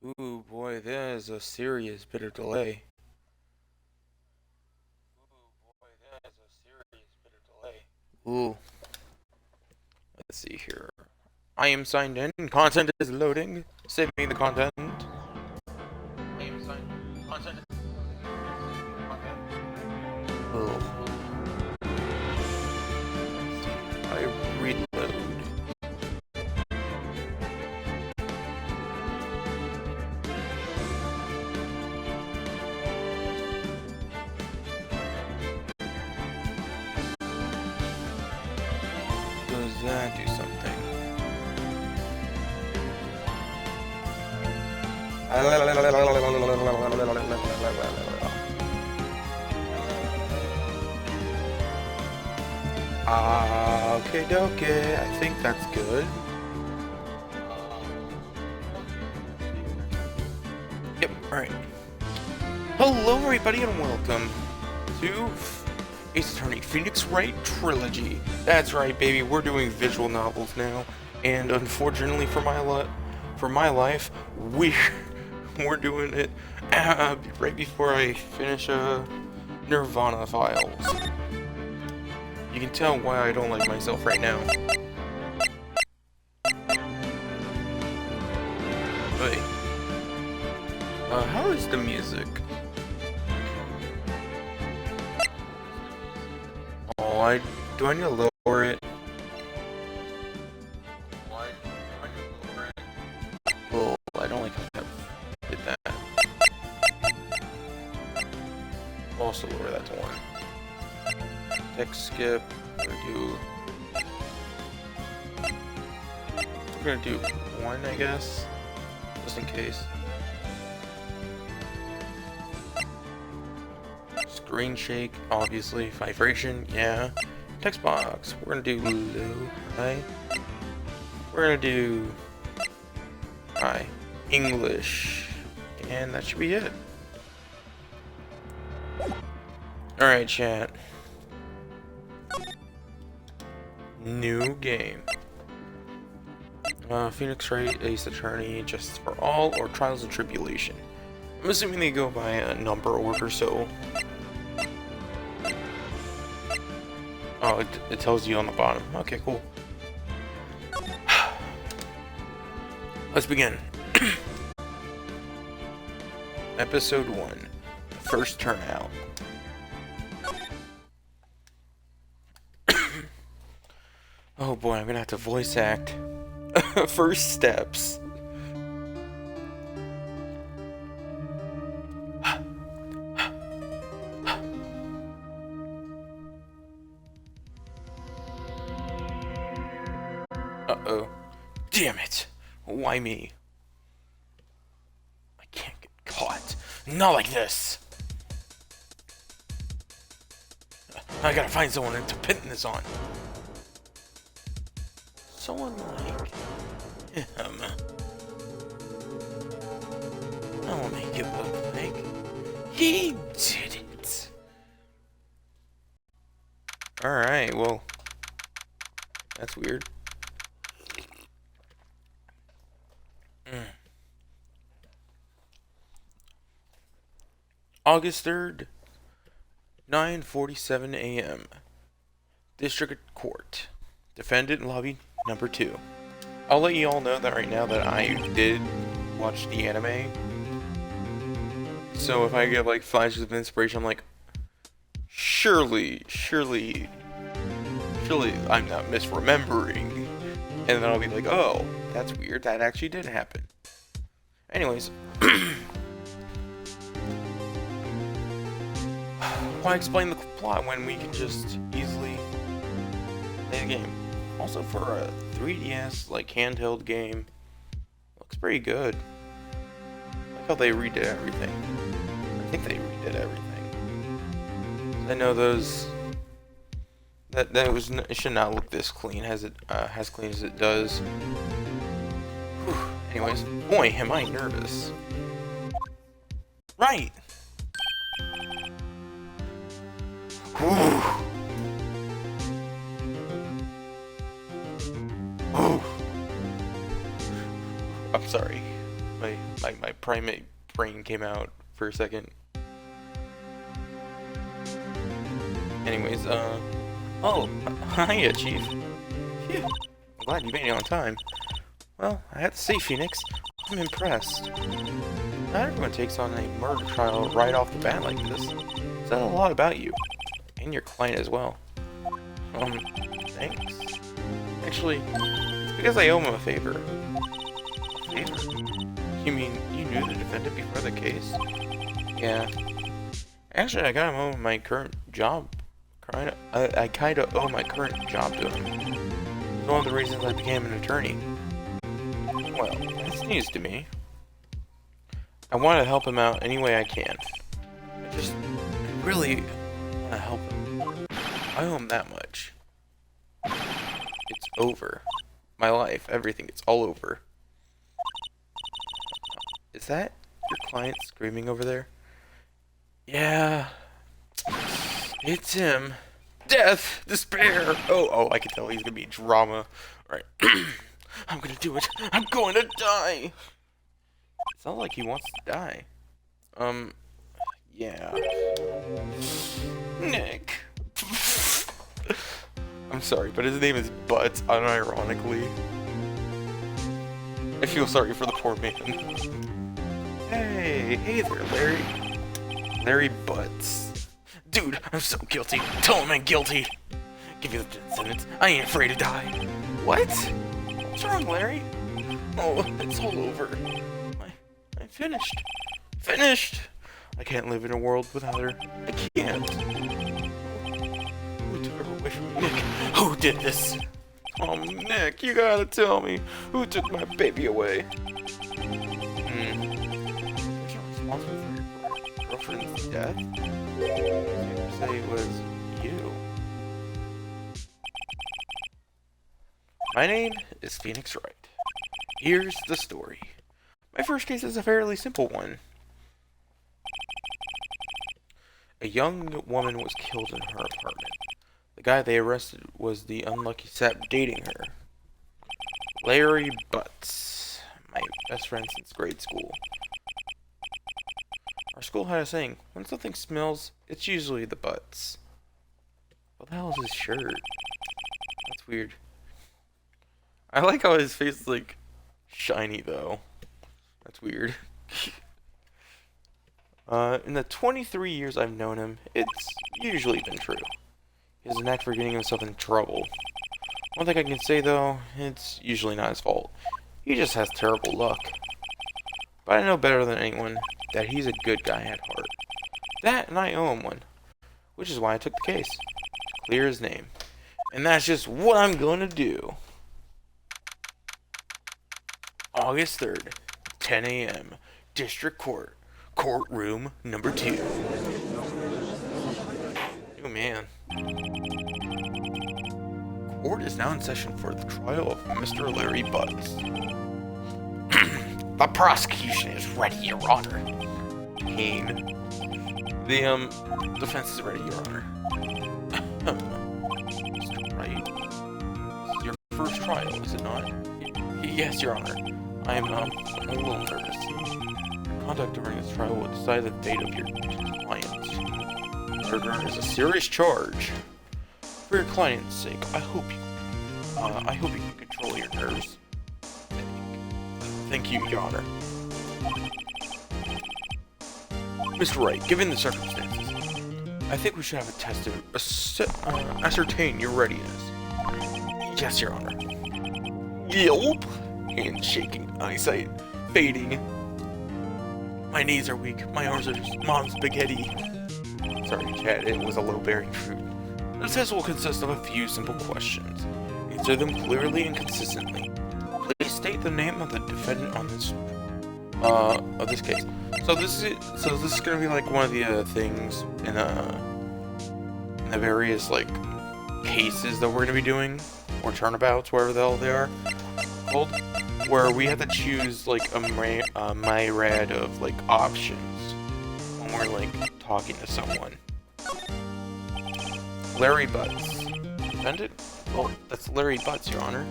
Ooh boy, there's a serious bit of delay. Ooh, let's see here. I am signed in. Content is loading. Save me the content. I am signed in. Content is loading. I reload. Does that do something? Okay, okay. I think that's good. Yep, alright. Hello, everybody, and welcome to Ace Attorney Phoenix Wright Trilogy. That's right, baby. We're doing visual novels now, and unfortunately for my life, we're doing it right before I finish Nirvana Files. You can tell why I don't like myself right now. Wait. How is the music? Oh, do I need to lower it? Oh, I don't like how I did that. I'll also lower that to 1. Text skip. We're gonna do 1, I guess, just in case. Screen shake, obviously. Vibration, yeah. Text box, we're gonna do low, high. We're gonna do high. English, and that should be it. Alright, chat. New game. Phoenix Wright, Ace Attorney, Justice for All, or Trials and Tribulation. I'm assuming they go by a number order, so... Oh, it tells you on the bottom. Okay, cool. Let's begin. Episode 1. First Turnout. Oh boy, I'm gonna have to voice act. First steps. Uh-oh. Damn it! Why me? I can't get caught. Not like this! I gotta find someone to pin this on. Someone like him. I'll make it look like he did it. Alright, well, that's weird. August 3rd, 9:47 a.m. District Court. Defendant lobby number 2. I'll let you all know that right now that I did watch the anime. So if I get like flashes of inspiration, I'm like, surely I'm not misremembering. And then I'll be like, oh, that's weird, that actually did happen. Anyways. Why explain the plot when we can just easily play the game? Also, for a 3DS, like, handheld game, looks pretty good. I like how they redid everything. I think they redid everything. I know those... it should not look this clean as clean as it does. Whew. Anyways, boy, am I nervous. Right! Whew. I'm sorry. My primate brain came out for a second. Anyways, oh, hiya, Chief. Phew, I'm glad you made it on time. Well, I have to say, Phoenix, I'm impressed. Not everyone takes on a murder trial right off the bat like this. Says a lot about you. And your client as well. Thanks. Actually, it's because I owe him a favor. Favor? You mean you knew the defendant before the case? Yeah. Actually, I got him on my current job. I kinda owe my current job to him. It's one of the reasons I became an attorney. Well, that's news to me. I want to help him out any way I can. I really want to help him. I owe him that much. It's over. My life, everything, it's all over. Is that your client screaming over there? Yeah. It's him. Death! Despair! Oh, I can tell he's gonna be drama. Alright. I'm gonna do it. I'm going to die! It sounds like he wants to die. Yeah. Nick. I'm sorry, but his name is Butts, unironically. I feel sorry for the poor man. Hey there, Larry. Larry Butts. Dude, I'm so guilty. Tell him I'm guilty. Give you the death sentence. I ain't afraid to die. What? What's wrong, Larry? Oh, it's all over. I'm finished. Finished! I can't live in a world without her. I can't. Who took her away from me? Nick, who did this? Oh, Nick, you gotta tell me. Who took my baby away? There's no responsible for your girlfriend's death? You say it was you. My name is Phoenix Wright. Here's the story. My first case is a fairly simple one. A young woman was killed in her apartment. The guy they arrested was the unlucky sap dating her. Larry Butts, my best friend since grade school. Our school had a saying, when something smells, it's usually the butts. What the hell is his shirt? That's weird. I like how his face is like shiny though. That's weird. In the 23 years I've known him, it's usually been true. He has a knack for getting himself in trouble. One thing I can say though, it's usually not his fault. He just has terrible luck. But I know better than anyone that he's a good guy at heart. That and I owe him one. Which is why I took the case. To clear his name. And that's just what I'm going to do. August 3rd, 10 a.m. District Court. Courtroom number 2. Oh man. Court is now in session for the trial of Mr. Larry Butts. The prosecution is ready, Your Honor. Kane. The defense is ready, Your Honor. Mr. Wright, this is your first trial, is it not? Yes, Your Honor. I am a little nervous. Conduct during this trial will decide the fate of your client. Murder is a serious charge. For your client's sake, I hope you can control your nerves. Thank you, Your Honor. Mr. Wright, given the circumstances, I think we should have a test to ascertain your readiness. Yes, Your Honor. Yelp! Hands shaking, eyesight fading. My knees are weak. My arms are just mom's spaghetti. Sorry, Chad, it was a low-bearing fruit. The test will consist of a few simple questions. Answer them clearly and consistently. Please state the name of the defendant on this of this case. So this is gonna be like one of the things in the various like cases that we're gonna be doing, or turnabouts, whatever the hell they are called, where we have to choose like a myriad of like options when we're like talking to someone. Larry Butts. Defendant? Well, that's Larry Butts, Your Honor.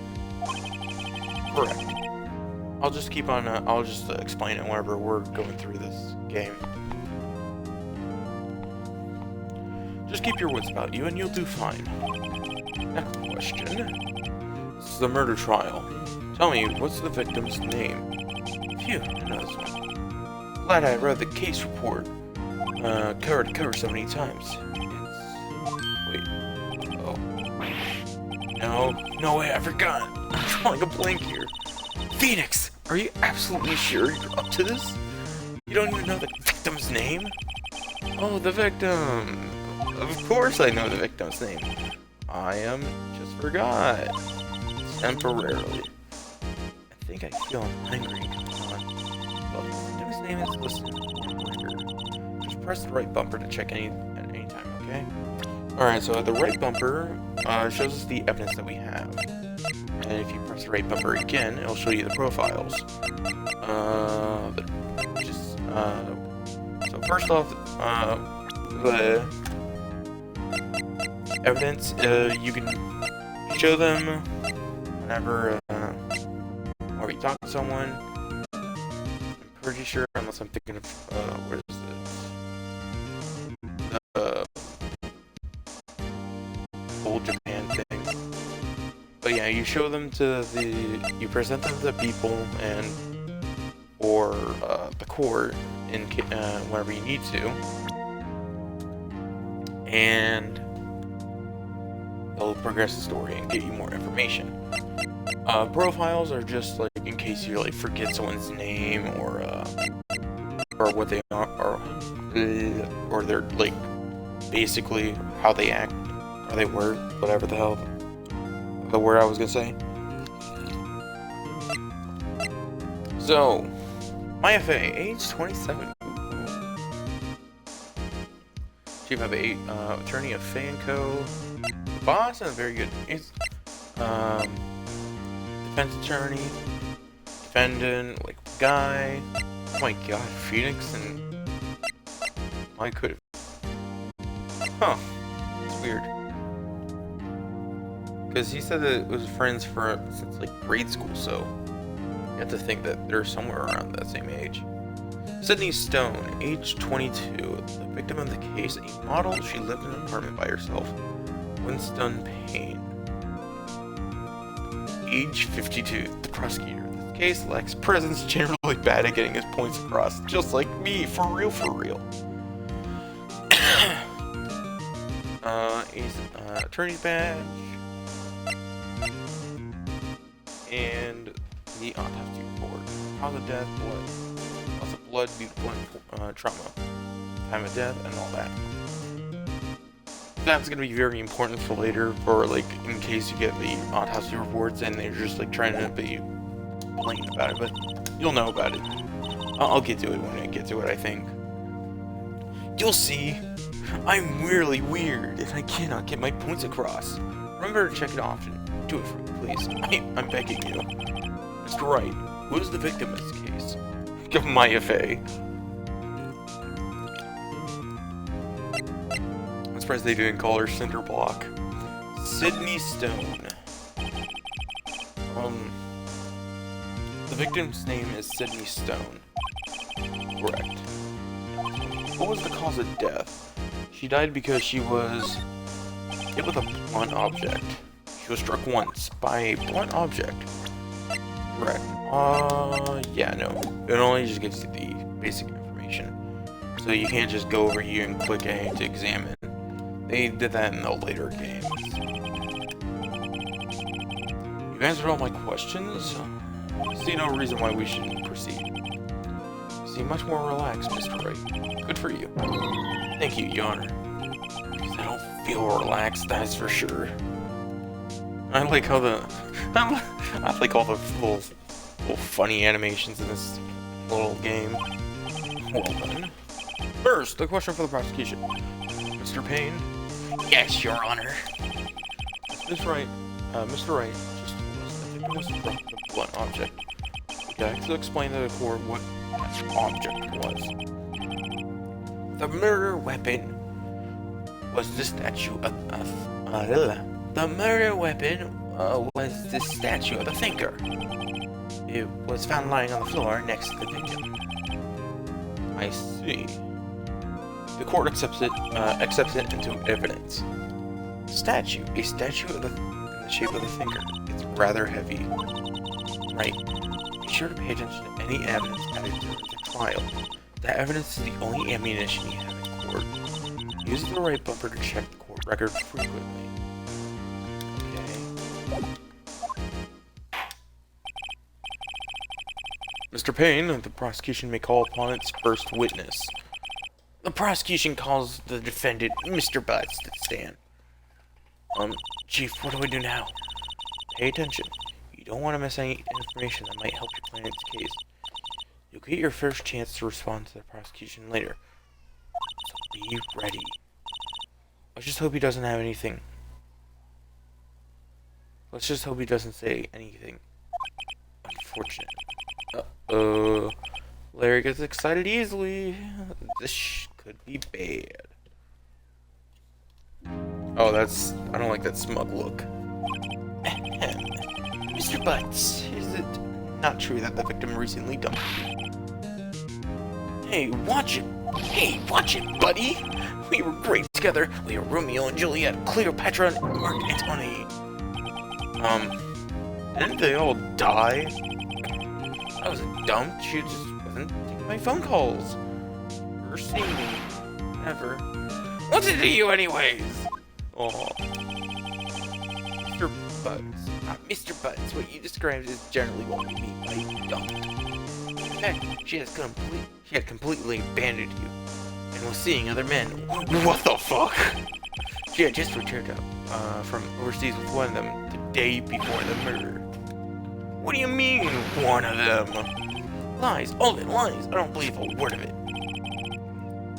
Correct. I'll just keep on, I'll just explain it whenever we're going through this game. Just keep your wits about you and you'll do fine. Next question. This is a murder trial. Tell me, what's the victim's name? Phew, another one. Glad I read the case report. Cover to cover so many times. Wait. Oh. No way, I forgot. I'm drawing a blank here. Phoenix! Are you absolutely sure you're up to this? You don't even know the victim's name? Oh, the victim! Of course I know the victim's name. Just forgot. Temporarily. I think I feel hungry. Come on. Well, the victim's name is listed here. Just press the right bumper to check at any time, okay? Alright, so the right bumper shows us the evidence that we have. And if you press the right bumper again, it'll show you the profiles. So first off, the evidence, you can show them whenever you talk to someone. I'm pretty sure, unless I'm thinking of, what is this? Old Japan thing. But yeah, you show them to you present them to the people or the court whenever you need to, and they'll progress the story and get you more information. Profiles are just like in case you like forget someone's name or what they are, or they're like basically how they act, or they were, whatever the hell the word I was gonna say. So, Maya Fey, age 27. Chief of attorney of Fey & Co. The boss and a very good defense attorney, defendant, like guy. Oh my god, Phoenix and I could have. Huh. It's weird. Because he said that it was friends since like grade school, so you have to think that they're somewhere around that same age. Sydney Stone, age 22, the victim of the case, a model. She lived in an apartment by herself. Winston Payne, age 52, the prosecutor. This case lacks presence, generally bad at getting his points across, just like me, for real, for real. Attorney's badge. And the autopsy report. Cause of death, blood. Loss of blood due to blood trauma. Time of death, and all that. That's gonna be very important for later, for like in case you get the autopsy reports and they're just like trying to be blatant about it, but you'll know about it. I'll get to it when I get to it, I think. You'll see. I'm really weird and I cannot get my points across. Remember to check it often. Do it for me, please. I'm begging you. Mr. Wright, who is the victim in this case? Give him Maya Fey. I'm surprised they didn't call her Cinder Block. Sydney Stone. The victim's name is Sydney Stone. Correct. What was the cause of death? She died because she was hit with a blunt object. She was struck once by a blunt object. Correct. Yeah, no. It only just gives you the basic information. So you can't just go over here and click A to examine. They did that in the later games. You've answered all my questions. See no reason why we shouldn't proceed. You seem much more relaxed, Mr. Wright. Good for you. Thank you, Your Honor. I don't feel relaxed, that's for sure. I like how I like all the little funny animations in this little game. Well done. First, the question for the prosecution. Mr. Payne? Yes, Your Honor. Mr. Wright, just told us the victim was struck with a blunt object. Would you like to explain to the court what that object was? The murder weapon was the statue of the murder weapon was this statue of the thinker. It was found lying on the floor next to the victim. I see. The court accepts it into evidence. Statue. A statue in the shape of the thinker. It's rather heavy. Right. Be sure to pay attention to any evidence added to the trial. That evidence is the only ammunition you have in court. Use the right bumper to check the court record frequently. Okay. Mr. Payne, the prosecution may call upon its first witness. The prosecution calls the defendant, Mr. Butts, to the stand. Chief, what do we do now? Pay attention. You don't want to miss any information that might help your client's case. You'll get your first chance to respond to the prosecution later. So be ready. Let's just hope he doesn't have anything. Let's just hope he doesn't say anything unfortunate. Larry gets excited easily. This could be bad. Oh, I don't like that smug look. Mr. Butts, is it not true that the victim recently dumped you? Hey, watch it, buddy! We were great together. We were Romeo and Juliet, Cleopatra and Mark Antony. Didn't they all die? I wasn't dumped, she just wasn't taking my phone calls. Or seeing me. Never. What's it to you anyways? Aw. Mr. Butts. Mr. Butts, what you described is generally what we mean by dumped. In fact, she had completely abandoned you, and was seeing other men. What the fuck? She had just returned from overseas with one of them the day before the murder. What do you mean, one of them? Lies, all of it, lies. I don't believe a word of it.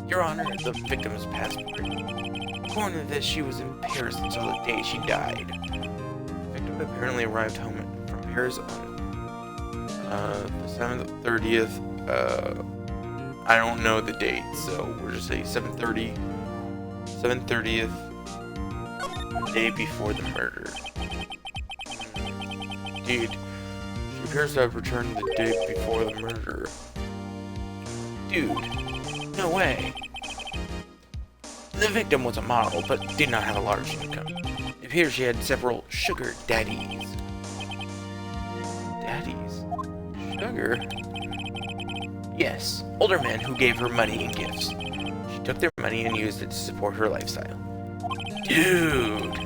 Your Honor, the victim's passport. According to this, she was in Paris until the day she died. The victim apparently arrived home from Paris on the 7th, 30th. I don't know the date, so we'll just say 7:30th, the day before the murder. Dude. She appears to have returned the day before the murder. Dude, no way. The victim was a model, but did not have a large income. It appears she had several sugar daddies. Daddies? Sugar? Yes, older men who gave her money and gifts. She took their money and used it to support her lifestyle. Dude!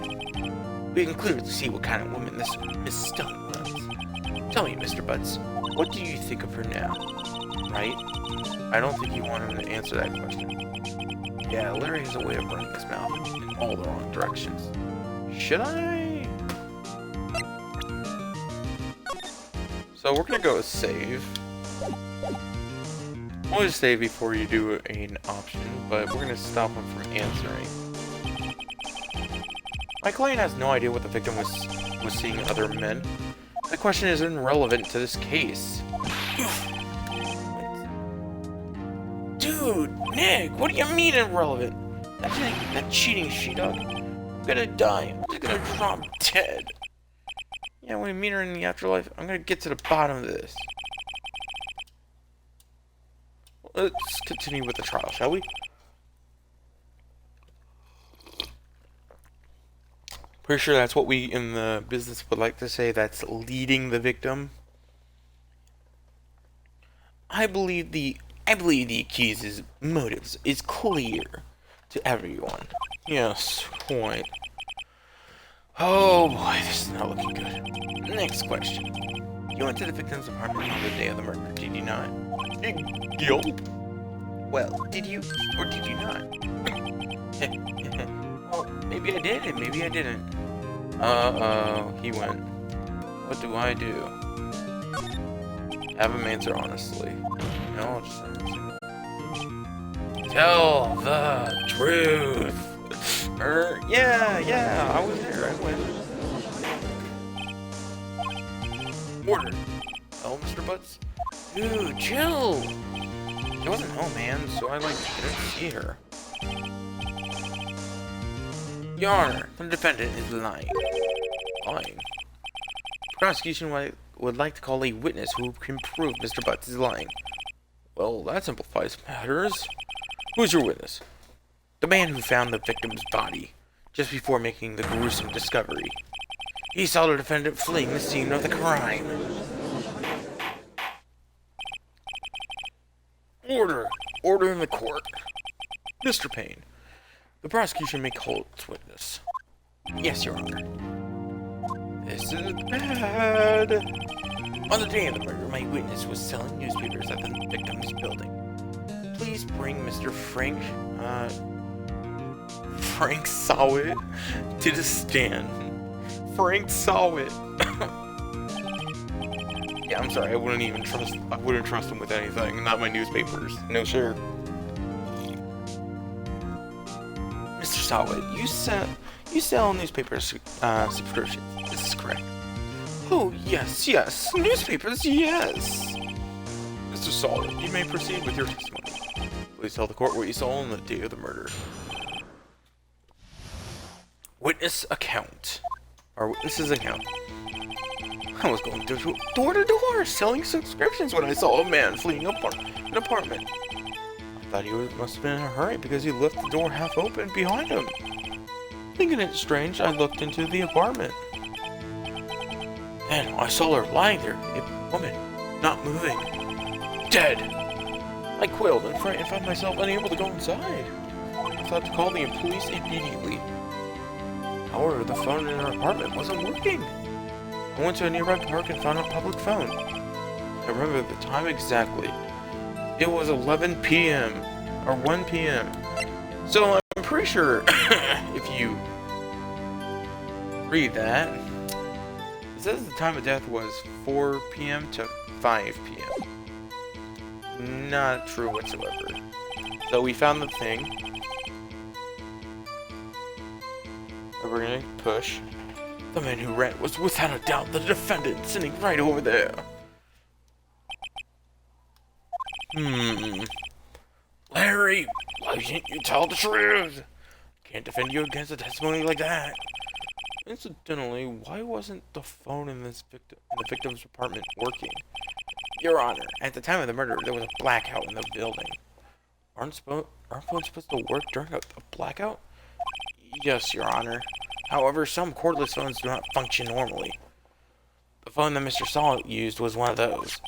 We concluded to see what kind of woman this Miss Stone was. Tell me, Mr. Butts, what do you think of her now? Right? I don't think you want him to answer that question. Yeah, Larry has a way of running his mouth in all the wrong directions. Should I? So we're gonna go with save. Always save before you do an option, but we're gonna stop him from answering. My client has no idea what the victim was seeing other men. The question is irrelevant to this case. Dude, Nick, what do you mean irrelevant? That cheating she-dog. I'm gonna die. I'm just gonna drop dead. Yeah, when we meet her in the afterlife, I'm gonna get to the bottom of this. Let's continue with the trial, shall we? Pretty sure that's what we in the business would like to say. That's leading the victim. I believe the accused's motives is clear to everyone. Yes, quite. Oh boy, this is not looking good. Next question. You went to the victim's apartment on the day of the murder, did you not? Yup. Well, did you or did you not? Well, maybe I did and maybe I didn't. He went. What do I do? Have him answer honestly. No, I'll just tell the truth. Yeah, I was there. I went. Order. Oh, Mr. Butts? Dude, chill. She wasn't home, man, so I, didn't see her. Your Honor, the defendant is lying. Lying? Prosecution would like to call a witness who can prove Mr. Butts is lying. Well, that simplifies matters. Who's your witness? The man who found the victim's body, just before making the gruesome discovery. He saw the defendant fleeing the scene of the crime. Order! Order in the court. Mr. Payne, the prosecution may call its witness. Yes, Your Honor. This is bad. On the day of the murder, my witness was selling newspapers at the victim's building. Please bring Mr. Frank Sawit to the stand. Frank Sawit. Yeah, I'm sorry, I wouldn't trust him with anything, not my newspapers. No, sir. Mr. Sawit, you sell newspaper subscriptions. This is correct. Oh, yes. Newspapers, yes. Mr. Sawit, you may proceed with your testimony. Please tell the court what you saw on the day of the murder. Witness account. Our witness's account. I was going door to door selling subscriptions when I saw a man fleeing an apartment. I thought he must have been in a hurry because he left the door half open behind him. Thinking it strange, I looked into the apartment. Then I saw her lying there, a woman, not moving, dead. I quailed and frightened and found myself unable to go inside. I thought to call the police immediately. However, the phone in her apartment wasn't working. I went to a nearby park and found a public phone. I remember the time exactly. It was 11 p.m. or 1 p.m. So I'm pretty sure if you read that, it says the time of death was 4 p.m. to 5 p.m. Not true whatsoever. So we found the thing. And we're gonna push. The man who ran was without a doubt the defendant, sitting right over there. Larry, why didn't you tell the truth? Can't defend you against a testimony like that. Incidentally, why wasn't the phone in the victim's apartment working? Your Honor, at the time of the murder, there was a blackout in the building. Aren't phones supposed to work during a blackout? Yes, Your Honor. However, some cordless phones do not function normally. The phone that Mr. Saul used was one of those.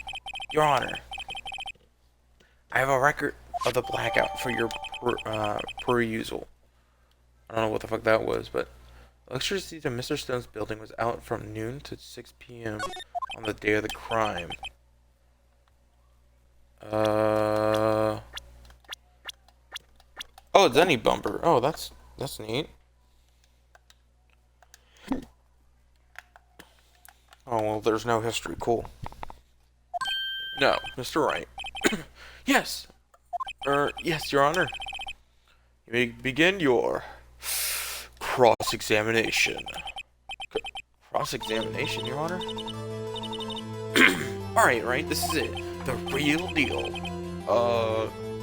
Your Honor, I have a record of the blackout for your perusal. I don't know what the fuck that was, but electricity to Mr. Stone's building was out from noon to 6 p.m. on the day of the crime. Oh, Denny bumper. Oh, that's neat. Oh, well, there's no history. Cool. No, Mr. Wright. Yes. Yes, Your Honor. You may begin your cross-examination. Cross-examination, Your Honor? Alright, right, this is it. The real deal.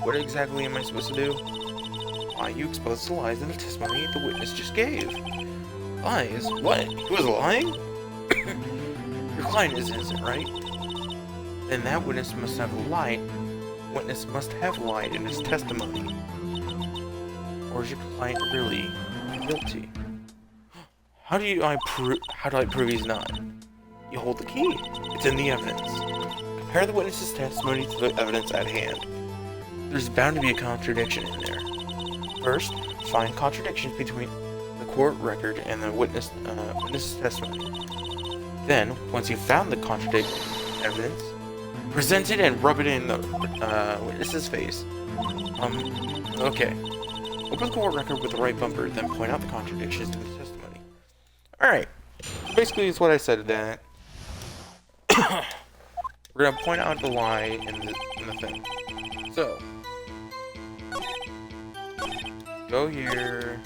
What exactly am I supposed to do? Why, you exposed the lies in the testimony the witness just gave. Lies? What? He was lying? Your client is innocent, right? Then that witness must have lied. Witness must have lied in his testimony. Or is your client really guilty? How do I prove he's not? You hold the key. It's in the evidence. Compare the witness's testimony to the evidence at hand. There's bound to be a contradiction in there. First, find contradictions between the court record and the witness's testimony. Then, once you've found the contradicting evidence, present it and rub it in the witness's face. Okay. Open the court record with the right bumper, then point out the contradictions in the testimony. Alright. Basically, it's what I said to that. We're gonna point out the lie in the thing. So, go here.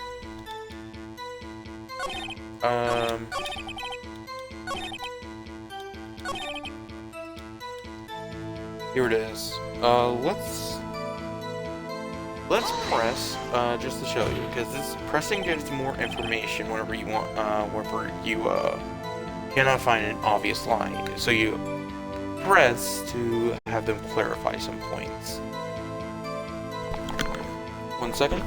Here it is. Let's press just to show you, because this pressing gets more information whenever you want, whenever you cannot find an obvious line, so you press to have them clarify some points. 1 second.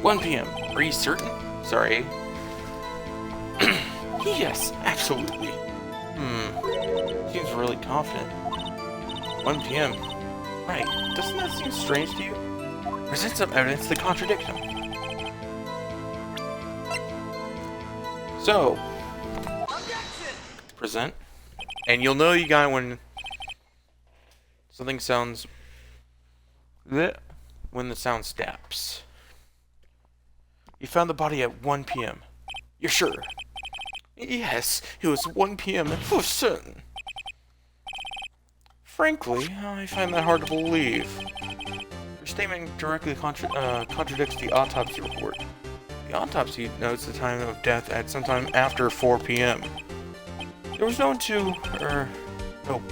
"1 p.m. Are you certain? Sorry." "Yes, absolutely." Seems really confident. 1 p.m. Right. Doesn't that seem strange to you? Present some evidence to contradict him. So, present. And you'll know you got it when something sounds... when the sound stops. "You found the body at 1 p.m. You're sure?" "Yes, it was 1 p.m. for certain." "Frankly, I find that hard to believe. Your statement directly contradicts the autopsy report. The autopsy notes the time of death at sometime after 4 p.m. There was no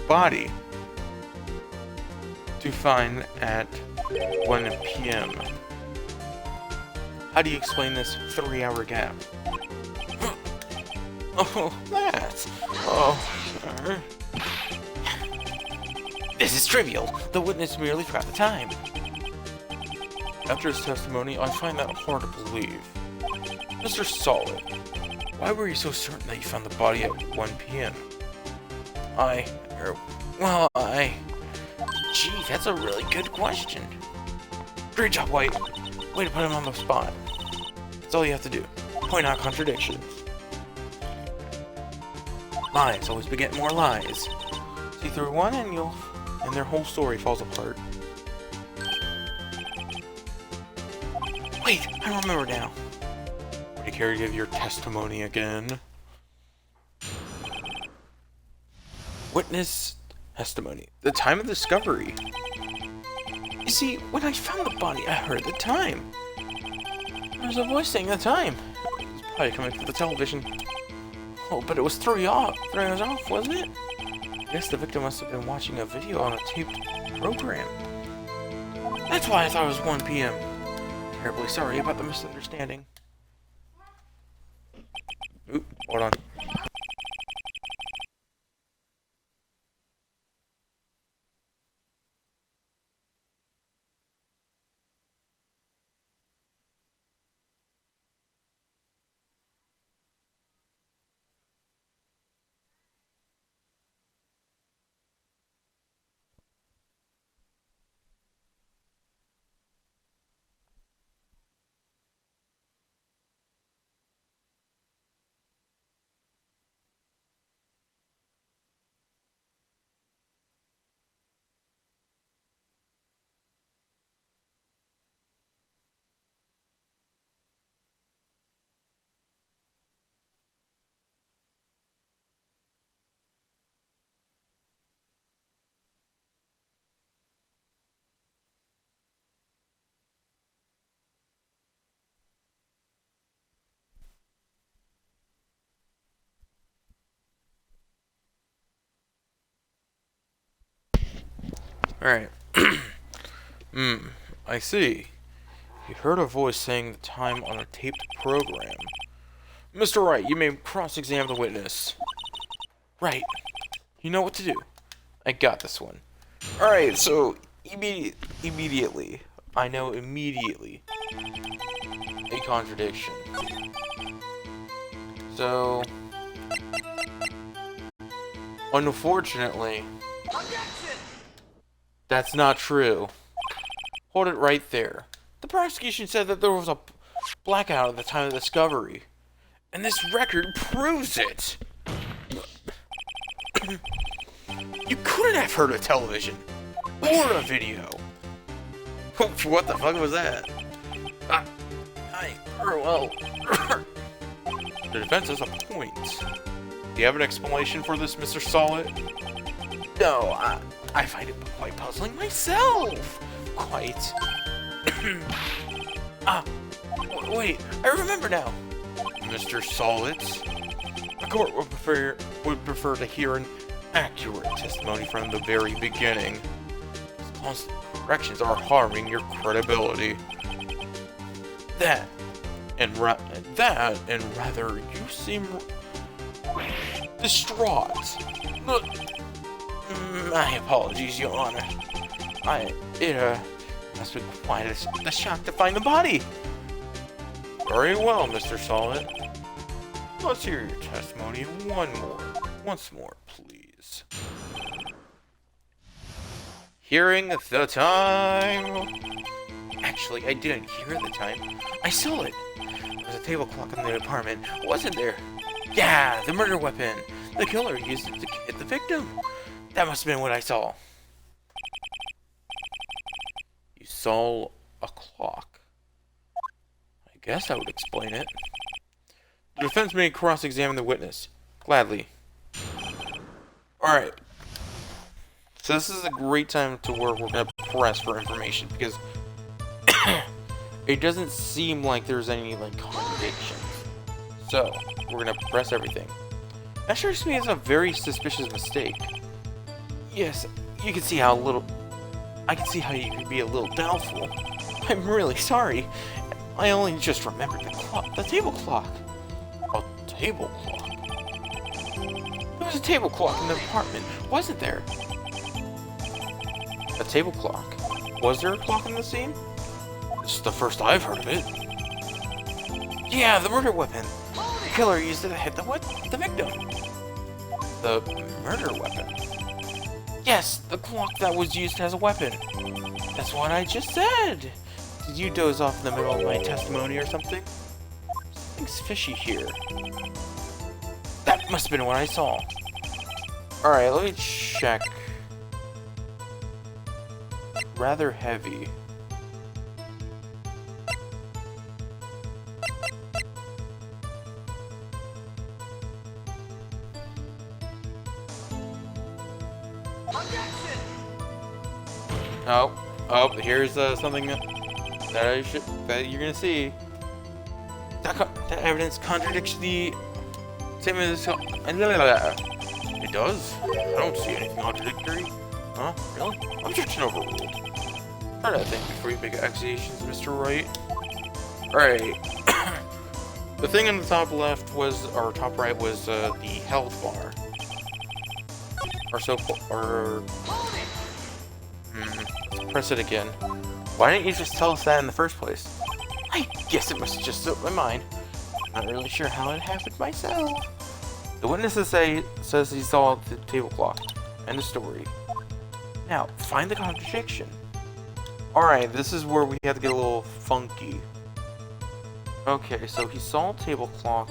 body to find at 1 p.m. How do you explain this 3-hour gap?" "Oh, that. Oh. This is trivial. The witness merely forgot the time." After his testimony, I find that hard to believe. "Mr. Solid, why were you so certain that you found the body at 1 p.m.? Gee, that's a really good question." "Great job, White. Way to put him on the spot. That's all you have to do. Point out contradictions. Lies always beget more lies. See through one and their whole story falls apart." "Wait, I remember now." "Would you care to give your testimony again?" Witness testimony. The time of discovery. "You see, when I found the body, I heard the time. There was a voice saying the time. It was probably coming from the television. Oh, but it was 3 hours off, wasn't it? I guess the victim must have been watching a video on a taped program. That's why I thought it was 1 p.m. Terribly sorry about the misunderstanding." Oop, hold on. Alright. I see. You heard a voice saying the time on a taped program. Mr. Wright, you may cross-examine the witness. Right. You know what to do. I got this one. Alright, so immediately. I know immediately. A contradiction. So, unfortunately, that's not true. Hold it right there. The prosecution said that there was a blackout at the time of the discovery. And this record proves it. You couldn't have heard a television. Or a video. What the fuck was that? Well... The defense has a point. Do you have an explanation for this, Mr. Solid? No, I find it quite puzzling myself. Quite. Wait, I remember now. Mr. Solids, the court would prefer to hear an accurate testimony from the very beginning. Constant corrections are harming your credibility. That and rather you seem distraught. My apologies, Your Honor. It must be quite a shock to find the body. Very well, Mr. Solid. Let's hear your testimony once more, please. Hearing the time. Actually, I didn't hear the time. I saw it. There was a table clock in the apartment, wasn't there? Yeah, the murder weapon. The killer used it to hit the victim. That must have been what I saw. You saw a clock. I guess that would explain it. The defense may cross-examine the witness. Gladly. Alright. So this is a great time to where we're going to press for information, because it doesn't seem like there's any, like, contradictions. So, we're going to press everything. That sure to me is a very suspicious mistake. Yes, you can see how I can see how you could be a little doubtful. I'm really sorry. I only just remembered the table clock. A table clock? There was a table clock in the apartment, wasn't there? A table clock? Was there a clock in the scene? This is the first I've heard of it. Yeah, the murder weapon. The killer used it to hit the victim. The murder weapon? Yes, the clock that was used as a weapon. That's what I just said. Did you doze off in the middle of my testimony or something? Something's fishy here. That must have been what I saw. Alright, let me check. Rather heavy. Oh, here's something that you're gonna see. That evidence contradicts the statement of the... It does? I don't see anything contradictory. Huh? Really? Objection overruled. Try that thing before you make accusations, Mr. Wright. Alright. The thing on the top left was, or top right was the health bar. Let's press it again. Why didn't you just tell us that in the first place? I guess it must have just slipped my mind. I'm not really sure how it happened myself. The witness says he saw the table clock. End of story. Now, find the contradiction. Alright, this is where we have to get a little funky. Okay, so he saw a table clock.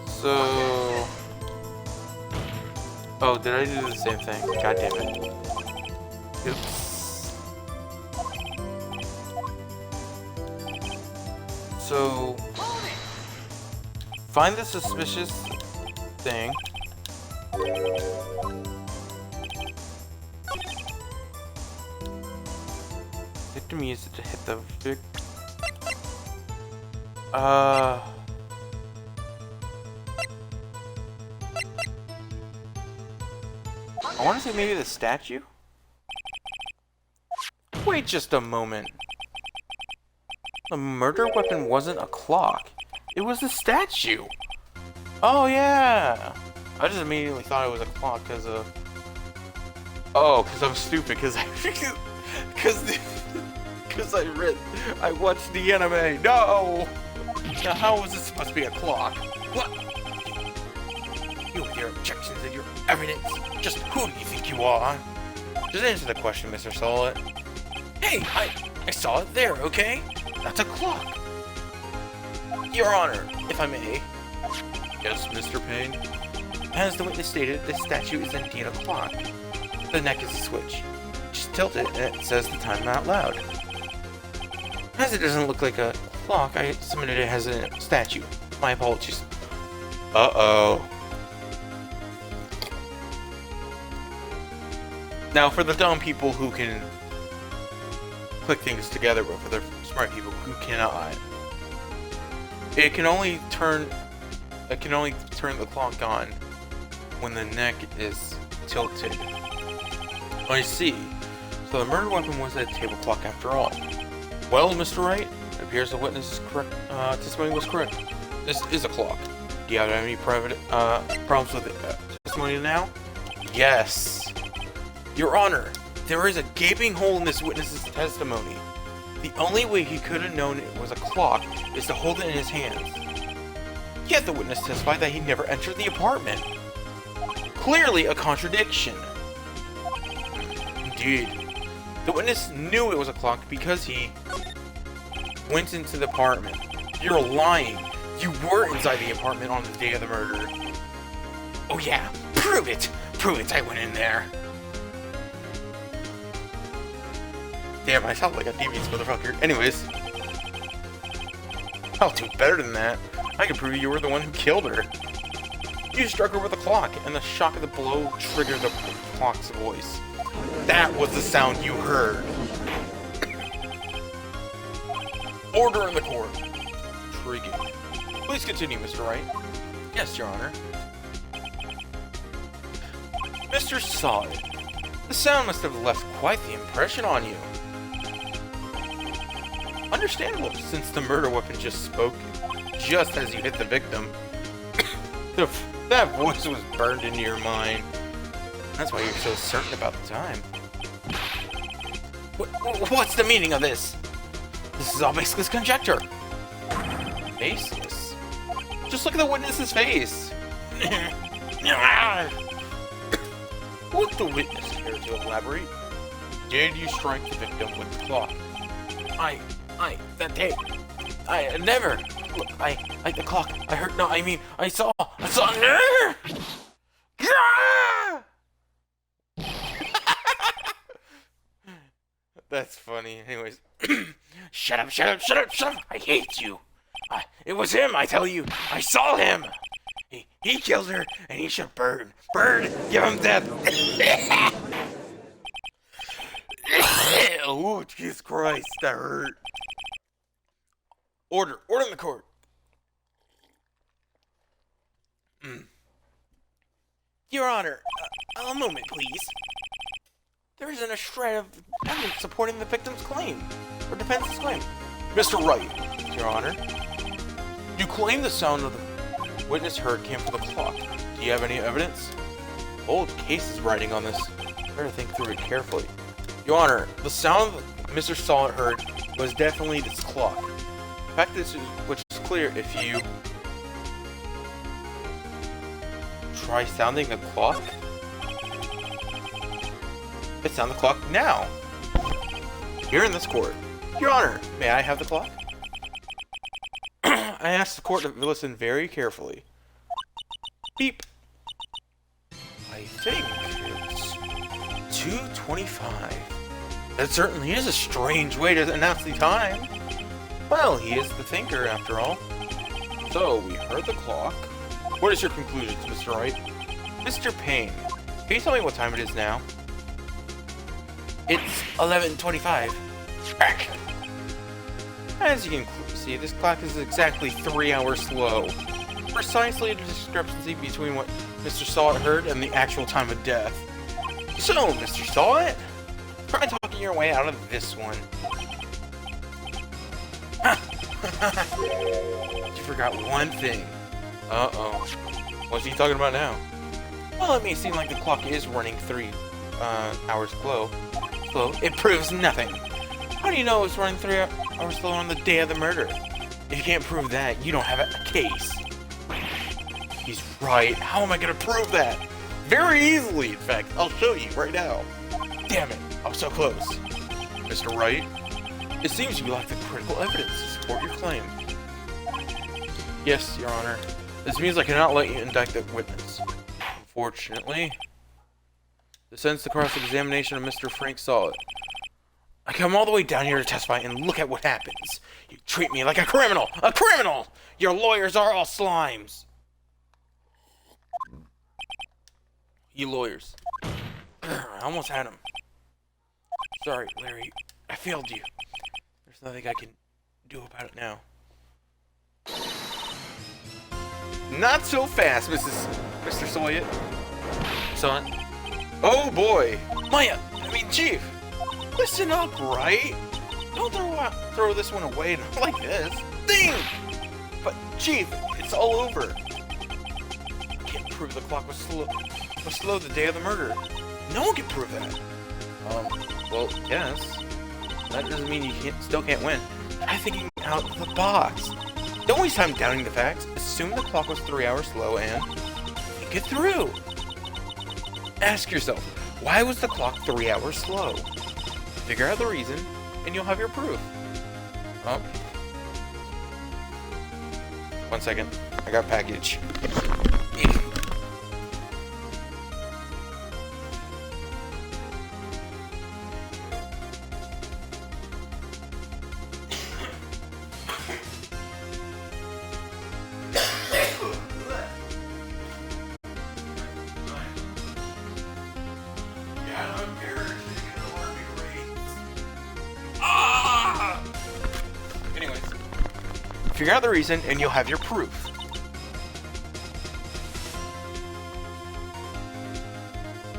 So... Oh, did I do the same thing? God damn it. Oops. So... Find the suspicious thing. can we use it to hit the vic... I want to say maybe the statue? Wait just a moment. The murder weapon wasn't a clock. It was a statue. Oh yeah. I just immediately thought it was a clock because of... Oh, because I'm stupid. Because I watched the anime. No. Now how was it supposed to be a clock? What? You with your objections and your evidence. Just who do you think you are? Just answer the question, Mr. Solid. Hey, I saw it there, okay? That's a clock. Your Honor, if I may. Yes, Mr. Payne? As the witness stated, this statue is indeed a clock. The neck is a switch. Just tilt it and it says the time out loud. As it doesn't look like a clock, I submitted it as a statue. My apologies. Uh-oh. Now, for the dumb people who can click things together, but for the smart people who cannot, it can only turn the clock on when the neck is tilted. I see. So the murder weapon was a table clock after all. Well, Mr. Wright, it appears the witness's testimony was correct. This is a clock. Do you have any problems with the testimony now? Yes. Your Honor, there is a gaping hole in this witness's testimony. The only way he could have known it was a clock is to hold it in his hands. Yet the witness testified that he never entered the apartment. Clearly a contradiction. Indeed. The witness knew it was a clock because he went into the apartment. You're lying. You were inside the apartment on the day of the murder. Oh yeah, prove it! Prove it, I went in there. Damn, I sound like a devious motherfucker. Anyways. I'll do better than that. I can prove you were the one who killed her. You struck her with a clock, and the shock of the blow triggered the clock's voice. That was the sound you heard. Order in the court. Intriguing. Please continue, Mr. Wright. Yes, Your Honor. Mr. Solid, the sound must have left quite the impression on you. Understandable, since the murder weapon just spoke just as you hit the victim. That voice was burned into your mind. That's why you're so certain about the time. What's the meaning of this? This is all baseless conjecture. Baseless? Just look at the witness's face. Would the witness care to elaborate? Did you strike the victim with the clock? That day. I never. Look, the clock. I heard. No, I mean, I saw. That's funny. Anyways. Shut up. I hate you. It was him, I tell you. I saw him. He killed her, and he should burn. Burn! Give him death! Oh, Jesus Christ, that hurt. Order in the court. Your Honor, a moment, please. There isn't a shred of evidence supporting the victim's claim, or defense's claim. Mr. Wright, Your Honor, you claim the sound of the witness heard came from the clock. Do you have any evidence? Old case is writing on this. Better think through it carefully. Your Honor, the sound Mr. Solid heard was definitely this clock. In fact, which is clear if you try sounding the clock. Let's sound the clock now. Here in this court. Your Honor, may I have the clock? I asked the court to listen very carefully. Beep. I think it's 2:25. That certainly is a strange way to announce the time. Well, he is the thinker, after all. So, we heard the clock. What is your conclusions, Mr. Wright? Mr. Payne, can you tell me what time it is now? It's 11:25. Back. As you can see, this clock is exactly 3 hours slow. Precisely the discrepancy between what Mr. Sawit heard and the actual time of death. So, Mr. Sawit, try talking your way out of this one. You forgot one thing. Uh-oh. What's he talking about now? Well, it may seem like the clock is running 3 hours slow. It proves nothing. How do you know it's running 3 hours slow on the day of the murder? If you can't prove that, you don't have a case. He's right. How am I going to prove that? Very easily, in fact. I'll show you right now. Damn it. I was so close. Mr. Wright, it seems you lack the critical evidence to support your claim. Yes, Your Honor. This means I cannot let you indict the witness. Unfortunately, this ends the cross-examination of Mr. Frank Sawit. I come all the way down here to testify, and look at what happens. You treat me like a criminal! A criminal! Your lawyers are all slimes! You lawyers. I almost had him. Sorry, Larry. I failed you. There's nothing I can do about it now. Not so fast, Mr. Sawit. Son. Oh boy. Chief. Listen up, Wright. Don't throw this one away, not like this. Ding! But, Chief, it's all over. I can't prove the clock was slow the day of the murder. No one can prove that. Well, yes. That doesn't mean you still can't win. Try thinking out of the box. Don't waste time doubting the facts. Assume the clock was 3 hours slow and think it through. Ask yourself, why was the clock 3 hours slow? Figure out the reason, and you'll have your proof. Oh. 1 second. I got a package. Figure out the reason, and you'll have your proof.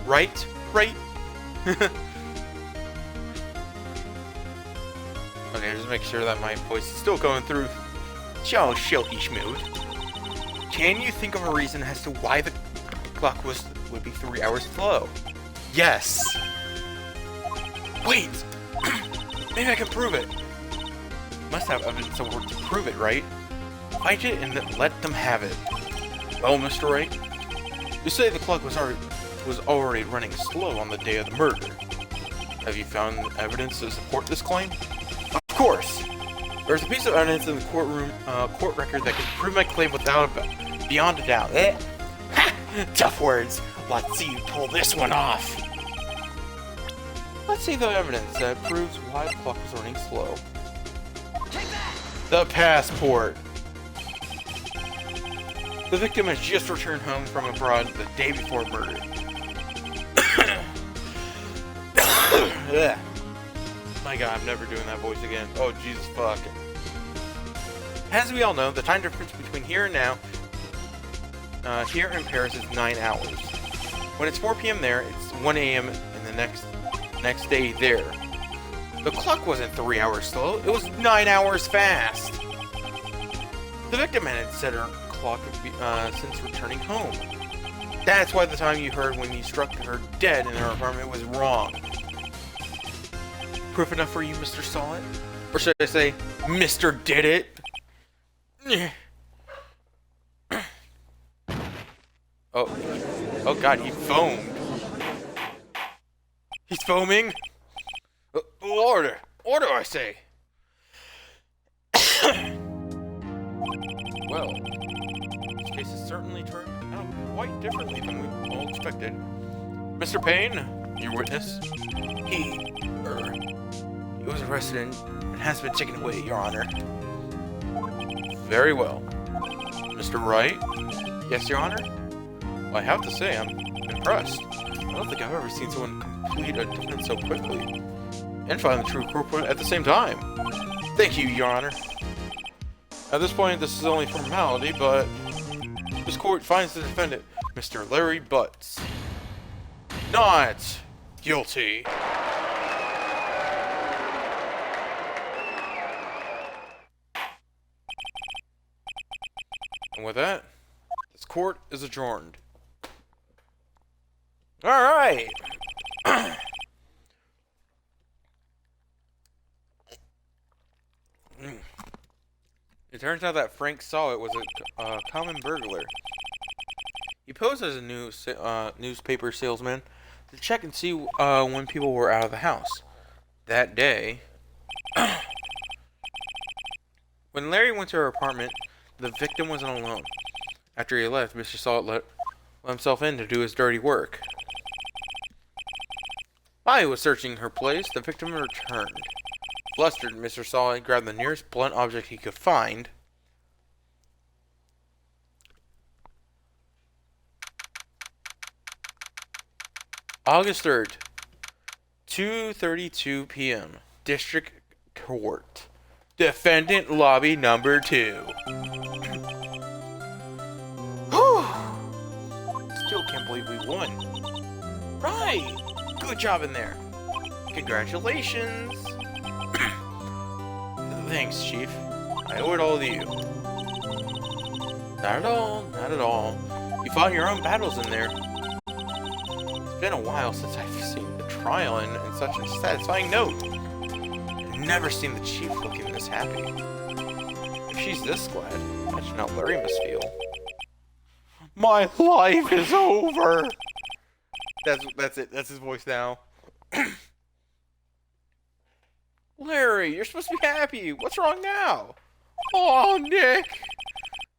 Right? Okay, just make sure that my voice is still going through. Shilky schmood. Can you think of a reason as to why the clock would be 3 hours slow? Yes. Wait. Maybe I can prove it. Must have evidence of work to prove it, right? Find it and then let them have it. Well, Mr. Wright, you say the clock was already running slow on the day of the murder. Have you found evidence to support this claim? Of course! There's a piece of evidence in the court record that can prove my claim beyond a doubt. Ha! Tough words. Let's see you pull this one off. Let's see the evidence that proves why the clock was running slow. The passport. The victim has just returned home from abroad the day before murder. My god, I'm never doing that voice again. Oh, Jesus fuck. As we all know, the time difference between here and now, here in Paris is 9 hours. When it's 4 p.m. there, it's 1 a.m. in the next day there. The clock wasn't 3 hours slow, it was 9 hours fast. The victim had set her clock since returning home. That's why the time you heard when you struck her dead in her apartment was wrong. Proof enough for you, Mr. Sawit? Or should I say, Mr. Did It? Oh god, he foamed. He's foaming? Order! Order, I say! Well, this case has certainly turned out quite differently than we all expected. Mr. Payne, your witness, he was arrested and has been taken away, Your Honor. Very well. Mr. Wright? Yes, Your Honor? Well, I have to say, I'm impressed. I don't think I've ever seen someone complete a defense so quickly. and find the true culprit at the same time. Thank you, Your Honor. At this point, this is only formality, but this court finds the defendant, Mr. Larry Butts, not guilty. And with that, this court is adjourned. Alright! It turns out that Frank saw it was a common burglar. He posed as a newspaper salesman to check and see when people were out of the house. That day, when Larry went to her apartment, the victim wasn't alone. After he left, Mr. Salt let himself in to do his dirty work. While he was searching her place, the victim returned. Flustered, Mr. Salt grabbed the nearest blunt object he could find. August 3rd, 2:32 p.m. District Court. Defendant Lobby Number 2. Still can't believe we won. Right! Good job in there. Congratulations. Thanks, Chief. I owe it all to you. Not at all, not at all. You fought your own battles in there. It's been a while since I've seen the trial in such a satisfying note. I've never seen the Chief looking this happy. If she's this glad, imagine how Larry must feel. My life is over! That's it. That's his voice now. Larry, you're supposed to be happy. What's wrong now? Oh, Nick.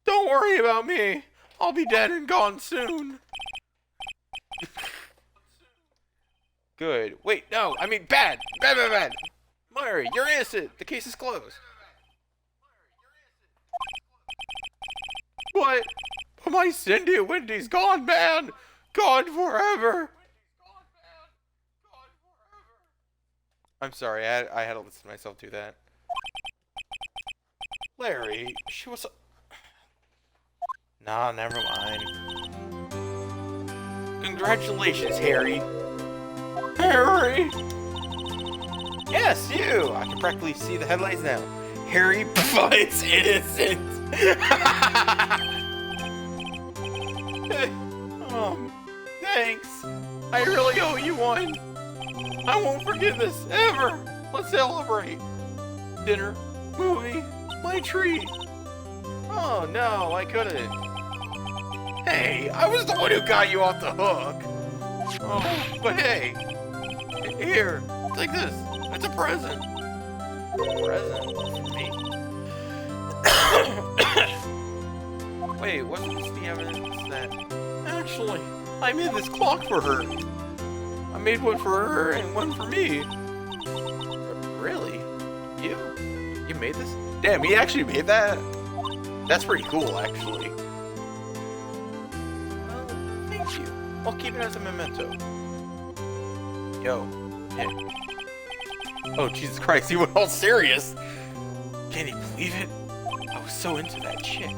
Don't worry about me. I'll be dead and gone soon. Good. Wait, no. I mean bad. Bad, bad, bad. Larry, you're innocent. The case is closed. What? But my Cindy and Wendy's gone, man. Gone forever. I'm sorry, I had to listen to myself do that. Larry, she was... Nah, never mind. Congratulations, Harry. Harry! Yes, you! I can practically see the headlights now. Harry fights innocent! Thanks. I really owe you one. I won't forget this, ever! Let's celebrate! Dinner, movie, my treat! Oh no, I couldn't. Hey, I was the one who got you off the hook! Oh, but hey! Here, take this! It's a present! Present? For me? Wait, wasn't this the evidence that... Actually, I made this clock for her! I made one for her and one for me. Really? You made this? Damn, he actually made that? That's pretty cool, actually. Well, thank you. I'll keep it as a memento. Yo. Yeah. Oh, Jesus Christ, he went all serious. Can you believe it? I was so into that chick.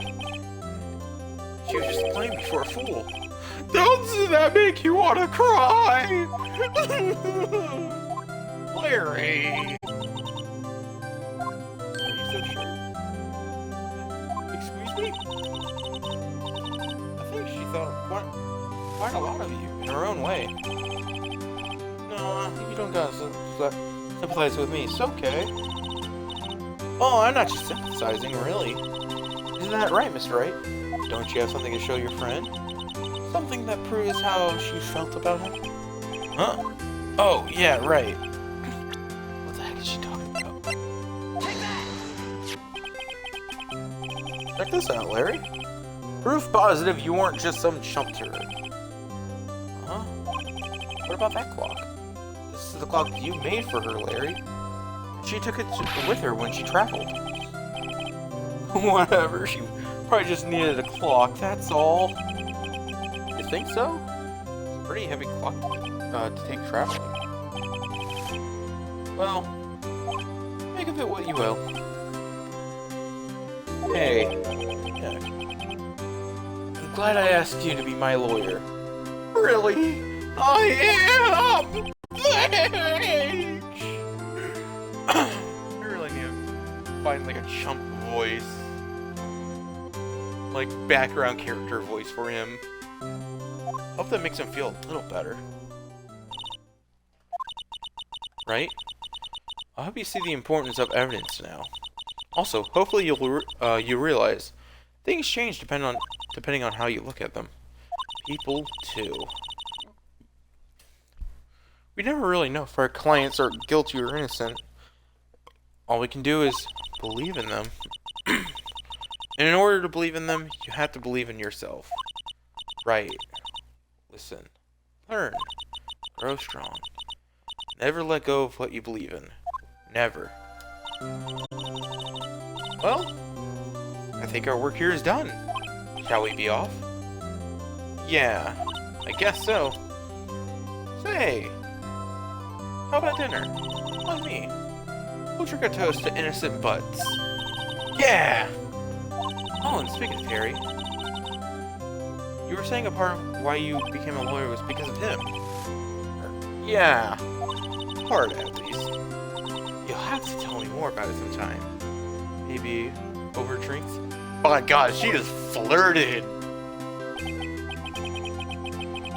She was just playing me for a fool. Doesn't that make you want to cry? Larry! Are you so sure? Excuse me? I think she thought quite a lot of you in her own way. No, you don't gotta sympathize with me. It's okay. Oh, I'm not just sympathizing, really. Isn't that right, Mr. Wright? Don't you have something to show your friend? Something that proves how she felt about him? Huh? Oh, yeah, right. What the heck is she talking about? Take that! Check this out, Larry. Proof positive you weren't just some chump to her. Huh? What about that clock? This is the clock you made for her, Larry. She took it with her when she traveled. Whatever, she probably just needed a clock, that's all. You think so? It's a pretty heavy clock to take traveling. Well, make of it what you will. Hey, yeah. I'm glad I asked you to be my lawyer. Really? I am! Thanks! I really need to find like a chump voice. Like background character voice for him. Hope that makes him feel a little better. Right? I hope you see the importance of evidence now. Also, hopefully you realize things change depending on how you look at them. People too. We never really know if our clients are guilty or innocent. All we can do is believe in them. And in order to believe in them, you have to believe in yourself. Right. Listen. Learn. Grow strong. Never let go of what you believe in. Never. Well, I think our work here is done. Shall we be off? Yeah, I guess so. Say, how about dinner? On me. We'll drink a toast to innocent butts. Yeah! Oh, and speaking of Harry, you were saying a part of why you became a lawyer was because of him. Yeah, part at least. You'll have to tell me more about it sometime. Maybe over drinks? Oh my god, she just flirted!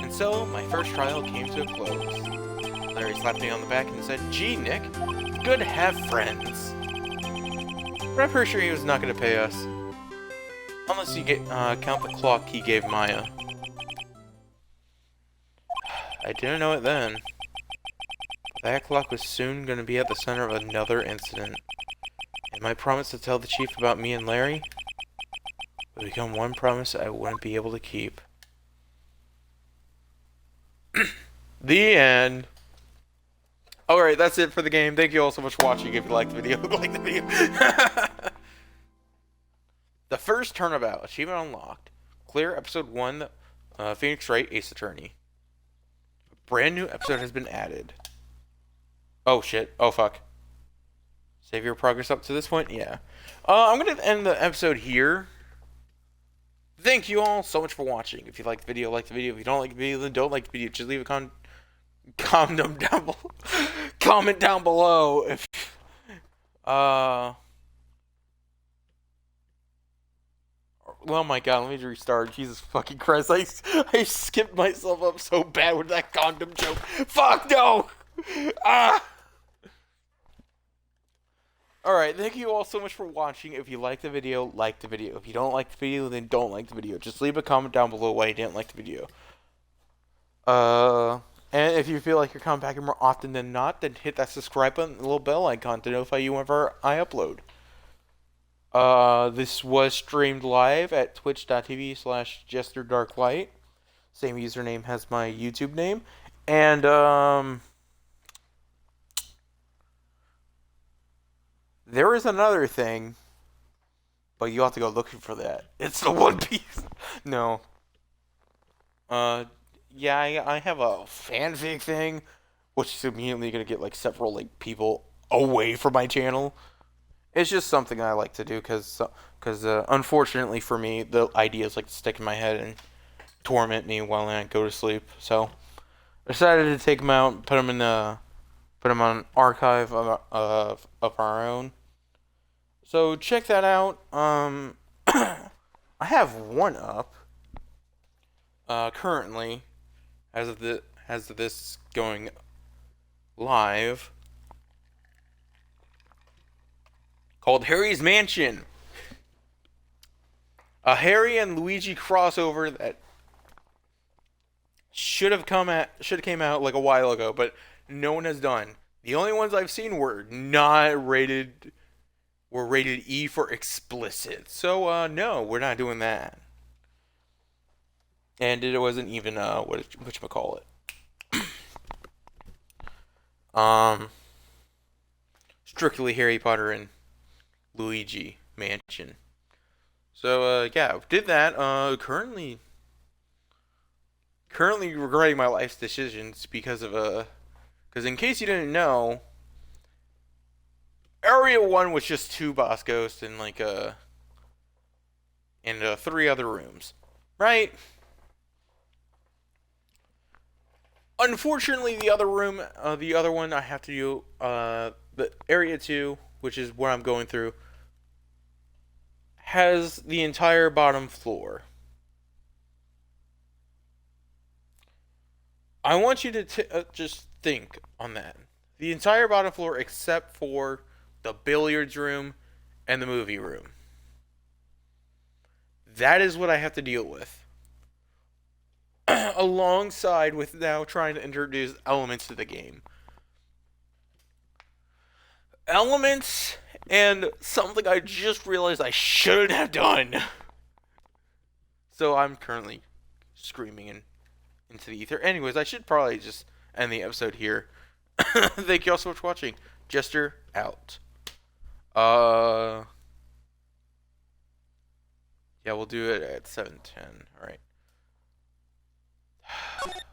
And so, my first trial came to a close. Larry slapped me on the back and said, "Gee, Nick, it's good to have friends." But I'm pretty sure he was not going to pay us. Unless you count the clock he gave Maya. I didn't know it then. That clock was soon going to be at the center of another incident. And my promise to tell the chief about me and Larry would become one promise I wouldn't be able to keep. The end. Alright, that's it for the game. Thank you all so much for watching. If you liked the video, like the video. The first Turnabout. Achievement unlocked. Clear episode 1, Phoenix Wright, Ace Attorney. A brand new episode has been added. Oh shit. Oh fuck. Save your progress up to this point? Yeah. I'm going to end the episode here. Thank you all so much for watching. If you like the video, like the video. If you don't like the video, then don't like the video. Just leave a comment down below. If oh my god, let me restart. Jesus fucking Christ. I skipped myself up so bad with that condom joke. Fuck no! Alright, thank you all so much for watching. If you like the video, like the video. If you don't like the video, then don't like the video. Just leave a comment down below why you didn't like the video. And if you feel like you're coming back here more often than not, then hit that subscribe button and the little bell icon to notify you whenever I upload. This was streamed live at twitch.tv/JesterDarkLight. Same username as my YouTube name. And, there is another thing, but you have to go looking for that. It's the One Piece. No. Yeah, I have a fanfic thing, which is immediately gonna get like several like people away from my channel. It's just something I like to do because unfortunately for me, the ideas like to stick in my head and torment me while I go to sleep. So I decided to take them out, and put them on an archive of our own. So check that out. I have one up currently as of this going live, called Harry's Mansion. A Harry and Luigi crossover that should have came out like a while ago, but no one has done. The only ones I've seen were rated E for explicit. So no, we're not doing that. And it wasn't even whatchamacallit. Strictly Harry Potter and Luigi Mansion. So yeah, did that. Currently regretting my life's decisions because in case you didn't know, Area 1 was just 2 boss ghosts and like and 3 other rooms, right? Unfortunately, the other room, the other one I have to do, the area 2, which is where I'm going through, has the entire bottom floor. I want you to just think on that. The entire bottom floor except for the billiards room and the movie room. That is what I have to deal with. Alongside with now trying to introduce elements to the game. Elements and something I just realized I shouldn't have done. So I'm currently screaming into the ether. Anyways, I should probably just end the episode here. Thank you all so much for watching. Jester out. Yeah, we'll do it at 7:10. All right.